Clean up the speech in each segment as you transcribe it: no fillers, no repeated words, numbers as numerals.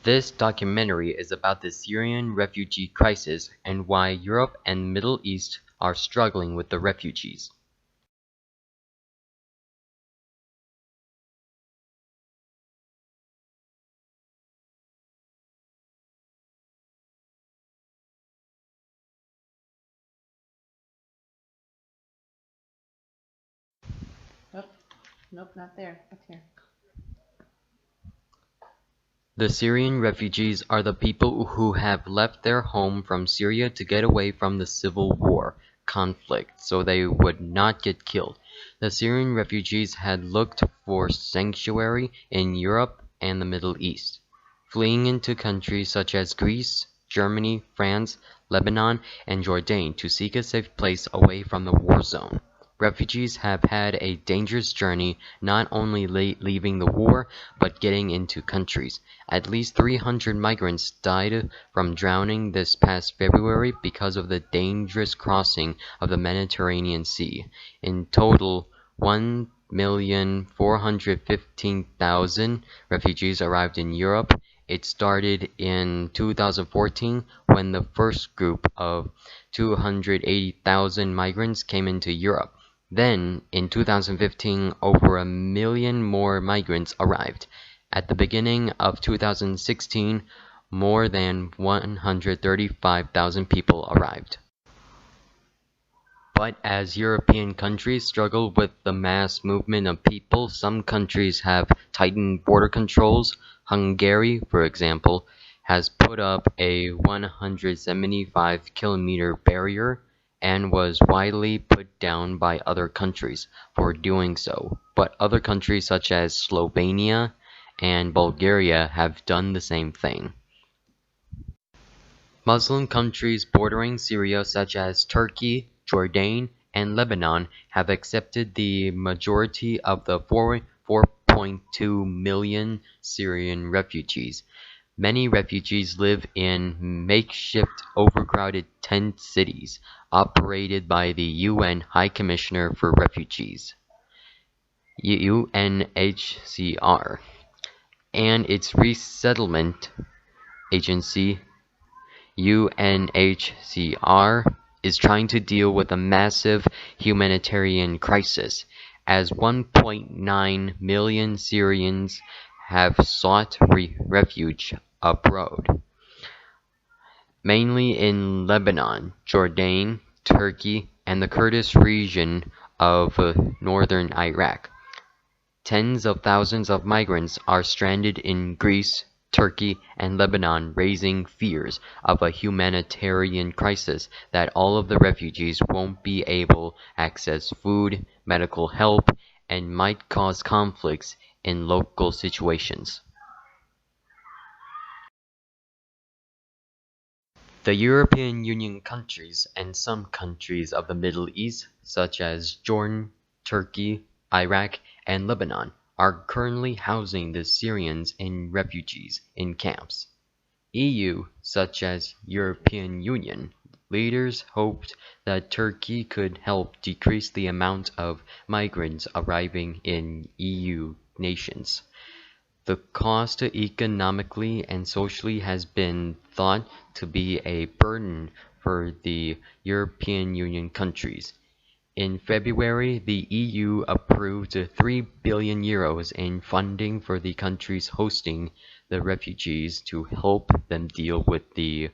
This documentary is about the Syrian refugee crisis and why Europe and the Middle East are struggling with the refugees. Nope, nope, not there. Up here. The Syrian refugees are the people who have left their home from Syria to get away from the civil war conflict so they would not get killed. The Syrian refugees had looked for sanctuary in Europe and the Middle East, fleeing into countries such as Greece, Germany, France, Lebanon, and Jordan to seek a safe place away from the war zone. Refugees have had a dangerous journey, not only leaving the war, but getting into countries. At least 300 migrants died from drowning this past February because of the dangerous crossing of the Mediterranean Sea. In total, 1,415,000 refugees arrived in Europe. It started in 2014 when the first group of 280,000 migrants came into Europe. Then, in 2015, over a million more migrants arrived. At the beginning of 2016, more than 135,000 people arrived. But as European countries struggle with the mass movement of people, some countries have tightened border controls. Hungary, for example, has put up a 175-kilometer barrier and was widely put down by other countries for doing so. But other countries such as Slovenia and Bulgaria have done the same thing. Muslim countries bordering Syria such as Turkey, Jordan, and Lebanon have accepted the majority of the 4.2 million Syrian refugees. Many refugees live in makeshift overcrowded tent cities operated by the UN High Commissioner for Refugees (UNHCR) and its resettlement agency UNHCR is trying to deal with a massive humanitarian crisis, as 1.9 million Syrians have sought refuge abroad, mainly in Lebanon, Jordan, Turkey, and the Kurdish region of northern Iraq. Tens of thousands of migrants are stranded in Greece, Turkey, and Lebanon, raising fears of a humanitarian crisis that all of the refugees won't be able to access food, medical help, and might cause conflicts in local situations. The European Union countries and some countries of the Middle East, such as Jordan, Turkey, Iraq, and Lebanon, are currently housing the Syrians and refugees in camps. EU, such as European Union, leaders hoped that Turkey could help decrease the amount of migrants arriving in EU nations. The cost economically and socially has been thought to be a burden for the European Union countries. In February, the EU approved €3 billion in funding for the countries hosting the refugees to help them deal with the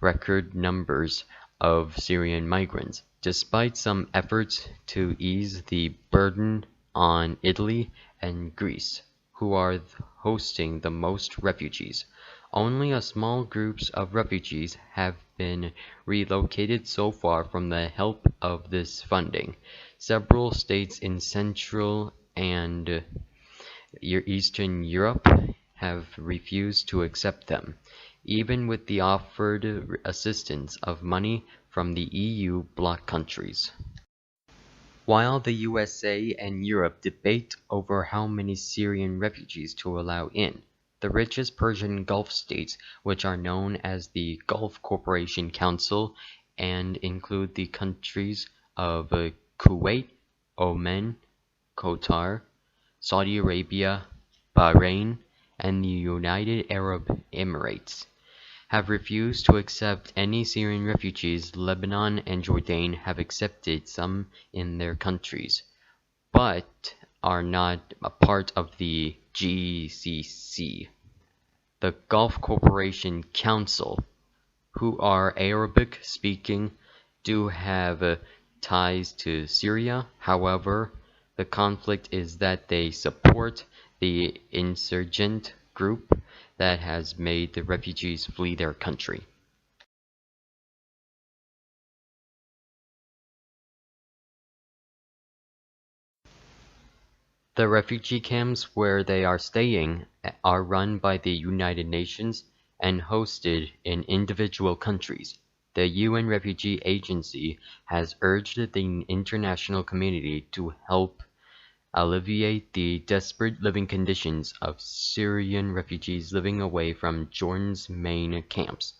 record numbers of Syrian migrants. Despite some efforts to ease the burden on Italy and Greece, who are hosting the most refugees, only a small groups of refugees have been relocated so far from the help of this funding. Several states in Central and Eastern Europe have refused to accept them, even with the offered assistance of money from the EU bloc countries. While the USA and Europe debate over how many Syrian refugees to allow in, the richest Persian Gulf states, which are known as the Gulf Cooperation Council and include the countries of Kuwait, Oman, Qatar, Saudi Arabia, Bahrain, and the United Arab Emirates have refused to accept any Syrian refugees. Lebanon and Jordan have accepted some in their countries, but are not a part of the GCC. The Gulf Cooperation Council, who are Arabic-speaking, do have ties to Syria. However, the conflict is that they support the insurgent group that has made the refugees flee their country. The refugee camps where they are staying are run by the United Nations and hosted in individual countries. The UN Refugee Agency has urged the international community to help alleviate the desperate living conditions of Syrian refugees living away from Jordan's main camps.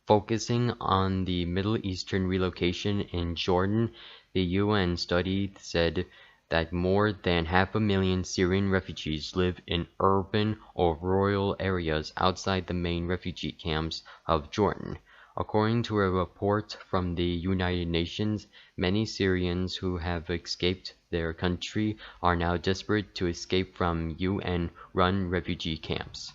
Focusing on the Middle Eastern relocation in Jordan, the UN study said that more than 500,000 Syrian refugees live in urban or rural areas outside the main refugee camps of Jordan. According to a report from the United Nations, many Syrians who have escaped their country are now desperate to escape from UN-run refugee camps,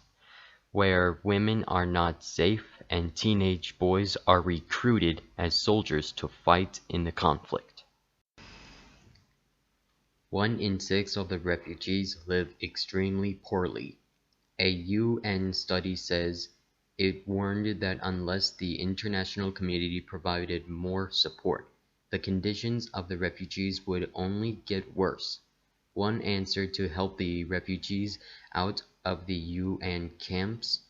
where women are not safe and teenage boys are recruited as soldiers to fight in the conflict. 1 in 6 of the refugees live extremely poorly. A UN study says it warned that unless the international community provided more support, the conditions of the refugees would only get worse. One answer to help the refugees out of the UN camps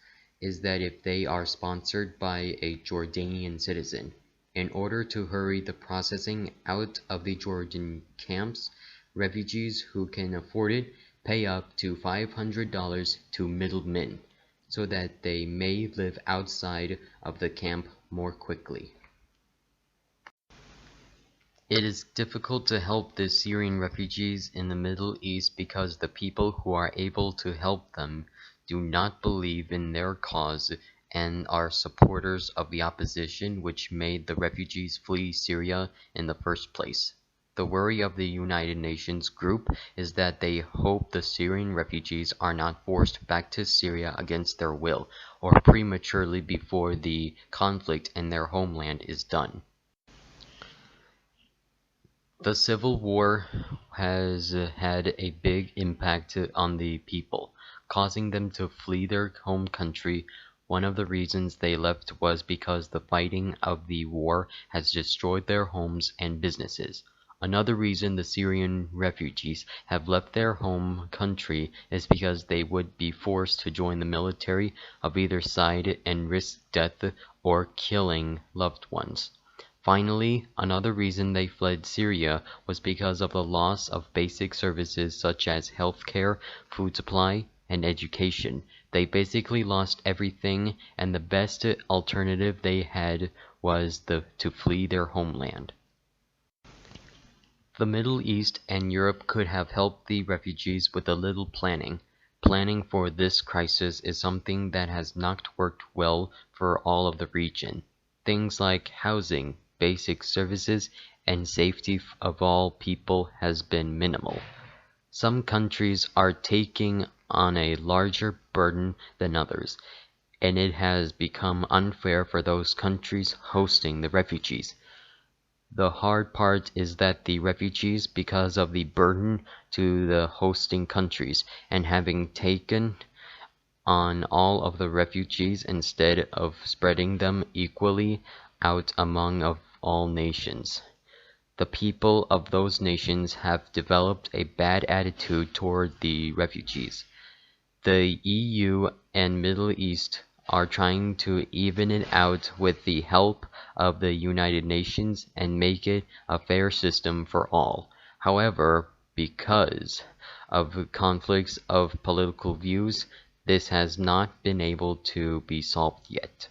is that if they are sponsored by a Jordanian citizen. In order to hurry the processing out of the Jordan camps, refugees who can afford it pay up to $500 to middlemen, so that they may live outside of the camp more quickly. It is difficult to help the Syrian refugees in the Middle East because the people who are able to help them do not believe in their cause and are supporters of the opposition which made the refugees flee Syria in the first place. The worry of the United Nations group is that they hope the Syrian refugees are not forced back to Syria against their will or prematurely before the conflict in their homeland is done. The civil war has had a big impact on the people, causing them to flee their home country. One of the reasons they left was because the fighting of the war has destroyed their homes and businesses. Another reason the Syrian refugees have left their home country is because they would be forced to join the military of either side and risk death or killing loved ones. Finally, another reason they fled Syria was because of the loss of basic services such as healthcare, food supply, and education. They basically lost everything, and the best alternative they had was to flee their homeland. The Middle East and Europe could have helped the refugees with a little planning. Planning for this crisis is something that has not worked well for all of the region. Things like housing, basic services, and safety of all people has been minimal. Some countries are taking on a larger burden than others, and it has become unfair for those countries hosting the refugees. The hard part is that the refugees, because of the burden to the hosting countries and having taken on all of the refugees instead of spreading them equally out among all nations. The people of those nations have developed a bad attitude toward the refugees. The EU and Middle East are trying to even it out with the help of the United Nations and make it a fair system for all. However, because of conflicts of political views, this has not been able to be solved yet.